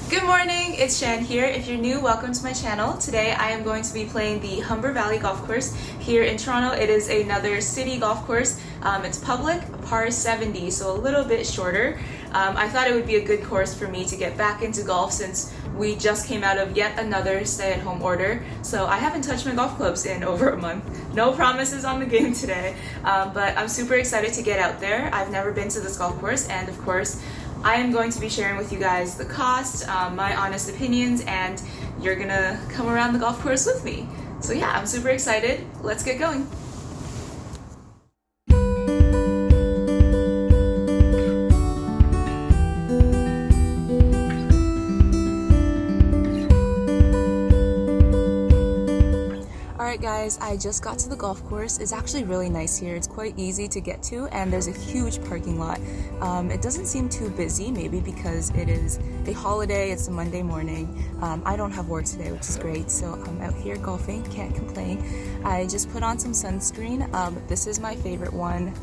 Good morning, it's Shan here. If you're new, welcome to my channel. Today I am going to be playing the Humber Valley Golf Course here in Toronto. It is another city golf course. It's public, par 70, so a little bit shorter. I thought it would be a good course for me to get back into golf since we just came out of yet another stay-at-home order. So I haven't touched my golf clubs in over a month. No promises on the game today, but I'm super excited to get out there. I've never been to this golf course, and of course, I am going to be sharing with you guys the cost, my honest opinions, and you're gonna come around the golf course with me. So yeah, I'm super excited. Let's get going. Alright guys, I just got to the golf course. It's actually really nice here. It's quite easy to get to and there's a huge parking lot. It doesn't seem too busy, maybe because it is a holiday, it's a Monday morning. I don't have work today, which is great, so I'm out here golfing, can't complain. I just put on some sunscreen. This is my favorite one.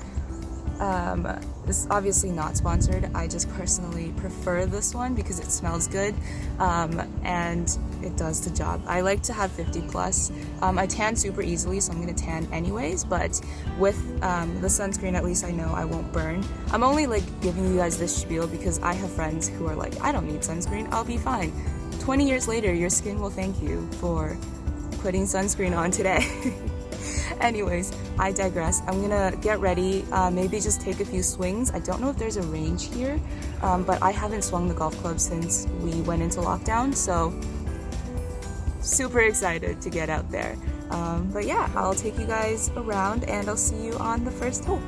This is obviously not sponsored. I just personally prefer this one because it smells good and it does the job. I like to have 50 plus. I tan super easily, so I'm gonna tan anyways, but with the sunscreen, at least I know I won't burn. I'm only like giving you guys this spiel because I have friends who are like, I don't need sunscreen, I'll be fine. 20 years later, your skin will thank you for putting sunscreen on today. Anyways, I digress. I'm gonna get ready, maybe just take a few swings. I don't know if there's a range here, but I haven't swung the golf club since we went into lockdown, so super excited to get out there. But yeah, I'll take you guys around and I'll see you on the first hole.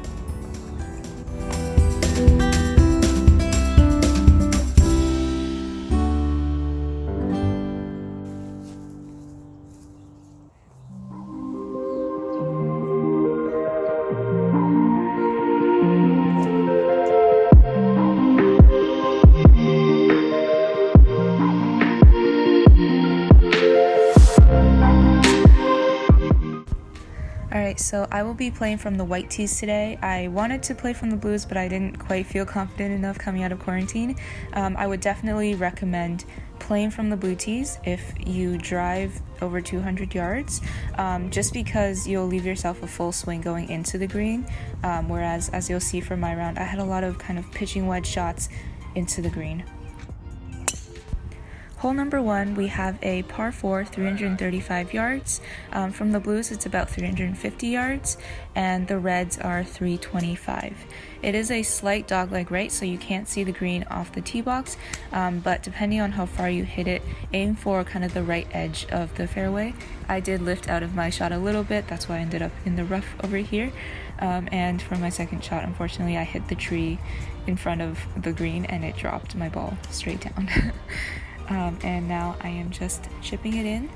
Alright, so I will be playing from the white tees today. I wanted to play from the blues, but I didn't quite feel confident enough coming out of quarantine. I would definitely recommend playing from the blue tees if you drive over 200 yards, just because you'll leave yourself a full swing going into the green, whereas as you'll see from my round, I had a lot of kind of pitching wedge shots into the green. Hole number 1, we have a par 4, 335 yards. From the blues, it's about 350 yards, and the reds are 325. It is a slight dogleg right, so you can't see the green off the tee box, but depending on how far you hit it, aim for kind of the right edge of the fairway. I did lift out of my shot a little bit, that's why I ended up in the rough over here. And for my second shot, unfortunately, I hit the tree in front of the green and it dropped my ball straight down. And now I am just chipping it in,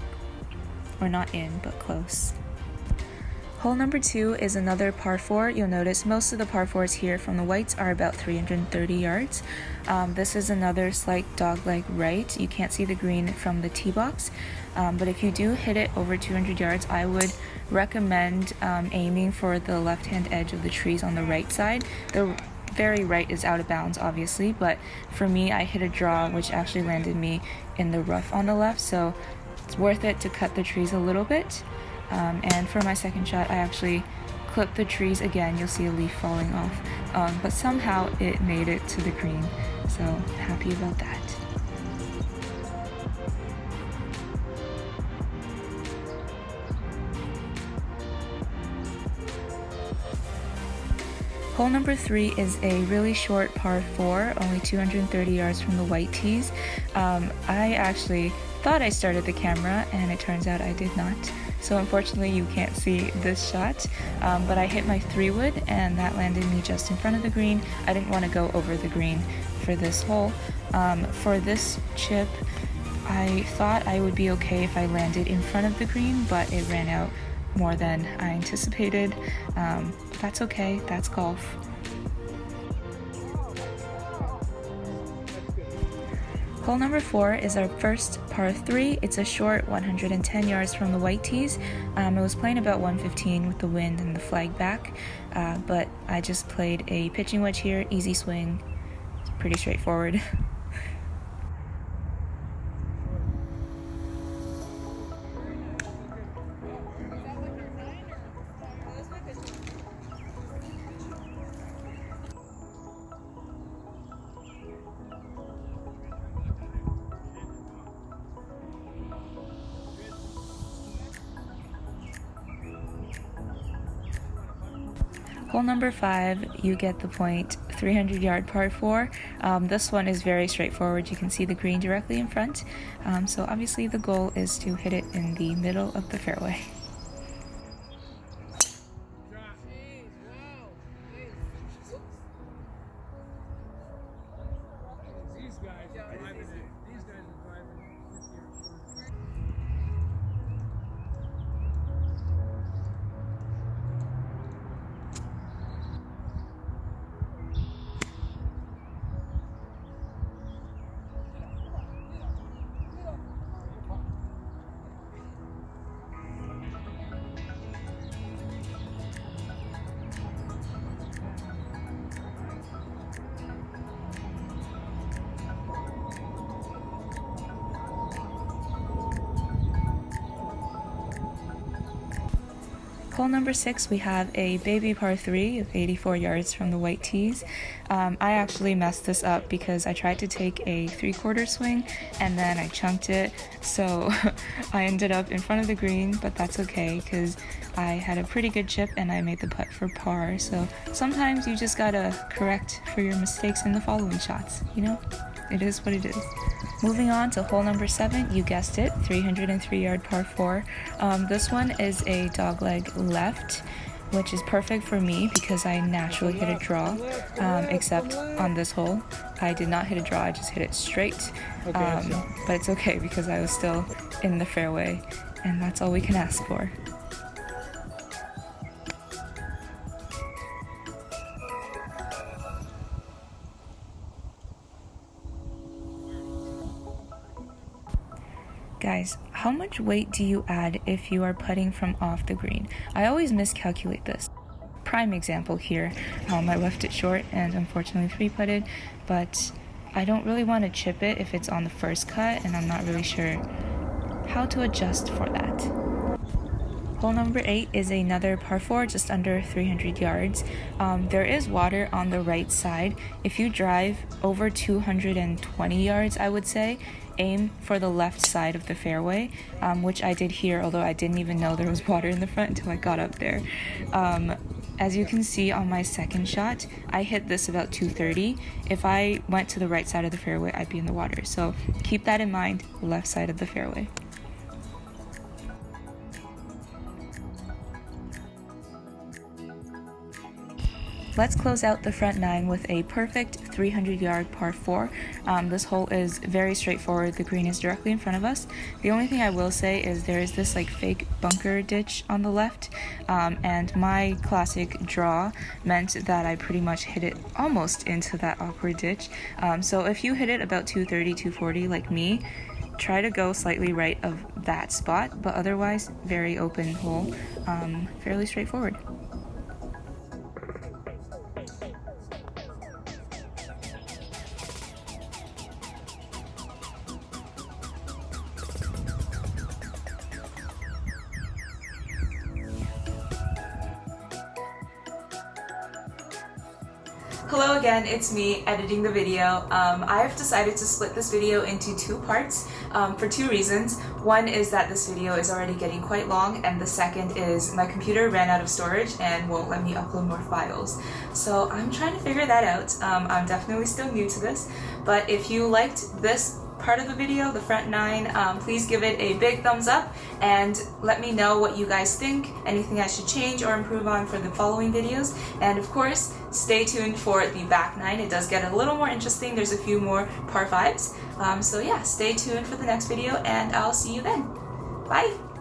or not in, but close. Hole number 2 is another par 4. You'll notice most of the par 4s here from the whites are about 330 yards. This is another slight dogleg right. You can't see the green from the tee box, but if you do hit it over 200 yards, I would recommend aiming for the left-hand edge of the trees on the right side. The very right is out of bounds, obviously, but for me, I hit a draw which actually landed me in the rough on the left, so it's worth it to cut the trees a little bit. And for my second shot, I actually clipped the trees again. You'll see a leaf falling off, but somehow it made it to the green, so happy about that. Hole number 3 is a really short par 4, only 230 yards from the white tees. I actually thought I started the camera and it turns out I did not. So unfortunately you can't see this shot, but I hit my 3-wood and that landed me just in front of the green. I didn't want to go over the green for this hole. For this chip, I thought I would be okay if I landed in front of the green, but it ran out more than I anticipated. That's okay, that's golf. Hole number 4 is our first par 3. It's a short 110 yards from the white tees. It was playing about 115 with the wind and the flag back, but I just played a pitching wedge here, easy swing. It's pretty straightforward. Hole number 5, you get the point, 300-yard par 4. This one is very straightforward. You can see the green directly in front. So obviously the goal is to hit it in the middle of the fairway. Hole number 6, we have a baby par 3 of 84 yards from the white tees. I actually messed this up because I tried to take a 3/4 swing and then I chunked it, so I ended up in front of the green, but that's okay because I had a pretty good chip and I made the putt for par. So sometimes you just gotta correct for your mistakes in the following shots, you know? It is what it is. Moving on to hole number 7, you guessed it, 303-yard par 4. This one is a dogleg left, which is perfect for me because I naturally hit a draw, except on this hole. I did not hit a draw, I just hit it straight. But it's okay because I was still in the fairway, and that's all we can ask for. Guys, how much weight do you add if you are putting from off the green? I always miscalculate this. Prime example here, I left it short and unfortunately 3-putted, but I don't really want to chip it if it's on the first cut, and I'm not really sure how to adjust for that. Hole number 8 is another par 4, just under 300 yards. There is water on the right side. If you drive over 220 yards, I would say, aim for the left side of the fairway, which I did here, although I didn't even know there was water in the front until I got up there. As you can see on my second shot, I hit this about 230. If I went to the right side of the fairway, I'd be in the water. So keep that in mind, left side of the fairway. Let's close out the front 9 with a perfect 300-yard par 4. This hole is very straightforward. The green is directly in front of us. The only thing I will say is there is this like fake bunker ditch on the left, and my classic draw meant that I pretty much hit it almost into that awkward ditch. So if you hit it about 230, 240 like me, try to go slightly right of that spot, but otherwise very open hole, fairly straightforward. Hello again, it's me editing the video. I've decided to split this video into 2 parts for 2 reasons. One is that this video is already getting quite long, and the second is my computer ran out of storage and won't let me upload more files. So I'm trying to figure that out. I'm definitely still new to this, but if you liked this part of the video, the front 9, please give it a big thumbs up and let me know what you guys think, anything I should change or improve on for the following videos. And of course, stay tuned for the back 9. It does get a little more interesting. There's a few more par 5s. So yeah, stay tuned for the next video and I'll see you then. Bye!